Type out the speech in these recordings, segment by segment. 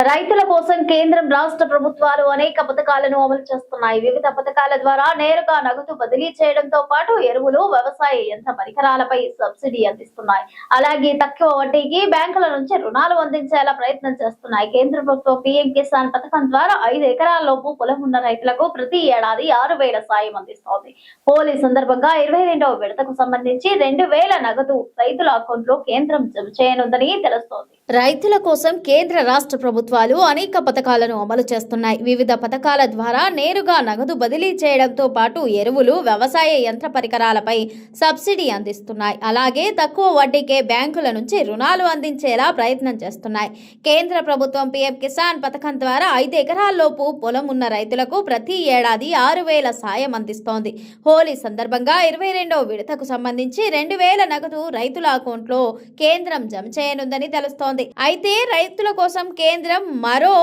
రైతుల కోసం కేంద్రం రాష్ట్ర ప్రభుత్వాలు అనేక పథకాలను అమలు చేస్తున్నాయి. వివిధ పథకాల ద్వారా నేరుగా నగదు బదిలీ చేయడంతో పాటు ఎరువులు, వ్యవసాయ యంత్ర పరికరాలపై సబ్సిడీ అందిస్తున్నాయి. అలాగే తక్కువ వడ్డీకి బ్యాంకుల నుంచి రుణాలు అందించేలా ప్రయత్నం చేస్తున్నాయి. కేంద్ర ప్రభుత్వం పీఎం కిసాన్ పథకం ద్వారా 5 ఎకరాల లోపు పొలం ఉన్న రైతులకు ప్రతి ఏడాది 6,000 సాయం అందిస్తోంది. హోలీ సందర్భంగా 22వ విడతకు సంబంధించి 2,000 నగదు రైతుల అకౌంట్లో కేంద్రం జమ చేయనుందని తెలుస్తోంది. రైతుల కోసం కేంద్ర రాష్ట్ర ప్రభుత్వాలు అనేక పథకాలను అమలు చేస్తున్నాయి. వివిధ పథకాల ద్వారా నేరుగా నగదు బదిలీ చేయడంతో పాటు ఎరువులు, వ్యవసాయ యంత్ర పరికరాలపై సబ్సిడీ అందిస్తున్నాయి. అలాగే తక్కువ వడ్డీకే బ్యాంకుల నుంచి రుణాలు అందించేలా ప్రయత్నం చేస్తున్నాయి. కేంద్ర ప్రభుత్వం పీఎం కిసాన్ పథకం ద్వారా 5 ఎకరాల్లోపు పొలం ఉన్న రైతులకు ప్రతి ఏడాది 6,000 సాయం అందిస్తోంది. హోలీ సందర్భంగా 22వ విడతకు సంబంధించి 2,000 నగదు రైతుల అకౌంట్లో కేంద్రం జమ చేయనుందని తెలుస్తోంది. అయితే రైతుల కోసం కేంద్రం మరో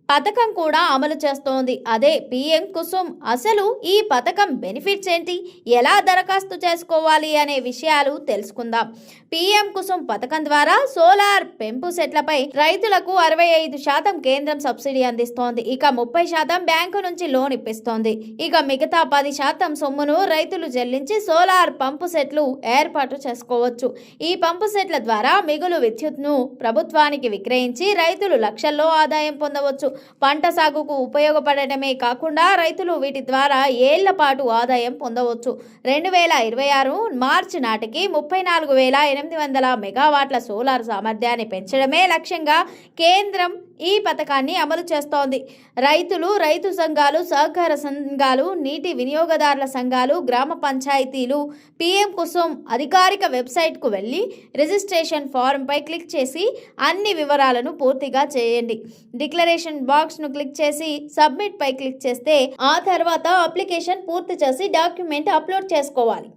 పథకం కూడా అమలు చేస్తోంది. అదే పీఎం కుసుమ్. అసలు ఈ పథకం బెనిఫిట్స్ ఏంటి, ఎలా దరఖాస్తు చేసుకోవాలి అనే విషయాలు తెలుసుకుందాం. పీఎం కుసుమ్ పథకం ద్వారా సోలార్ పెంపు సెట్లపై రైతులకు 65% కేంద్రం సబ్సిడీ అందిస్తోంది. ఇక 30% బ్యాంకు నుంచి లోన్ ఇప్పిస్తోంది. ఇక మిగతా 10% సొమ్మును రైతులు చెల్లించి సోలార్ పంపు సెట్లు ఏర్పాటు చేసుకోవచ్చు. ఈ పంపు సెట్ల ద్వారా మిగులు విద్యుత్ను ప్రభుత్వానికి విక్రయించి రైతులు లక్షల్లో ఆదాయం పొందవచ్చు. పంట సాగుకు ఉపయోగపడటమే కాకుండా రైతులు వీటి ద్వారా ఏళ్ల పాటు ఆదాయం పొందవచ్చు. 2026 మార్చి నాటికి 34,800 మెగావాట్ల సోలార్ సామర్థ్యాన్ని పెంచడమే లక్ష్యంగా కేంద్రం ఈ పథకాన్ని అమలు చేస్తోంది. రైతులు, రైతు సంఘాలు, సహకార సంఘాలు, నీటి వినియోగదారుల సంఘాలు, గ్రామ పంచాయతీలు పీఎం కుసుమ్ అధికారిక వెబ్సైట్కు వెళ్ళి రిజిస్ట్రేషన్ ఫారంపై క్లిక్ చేసి అన్ని వివరాలను పూర్తిగా చేయండి. డిక్లరేషన్ బాక్స్ను క్లిక్ చేసి సబ్మిట్ పై క్లిక్ చేస్తే ఆ తర్వాత అప్లికేషన్ పూర్తి చేసి డాక్యుమెంట్ అప్లోడ్ చేసుకోవాలి.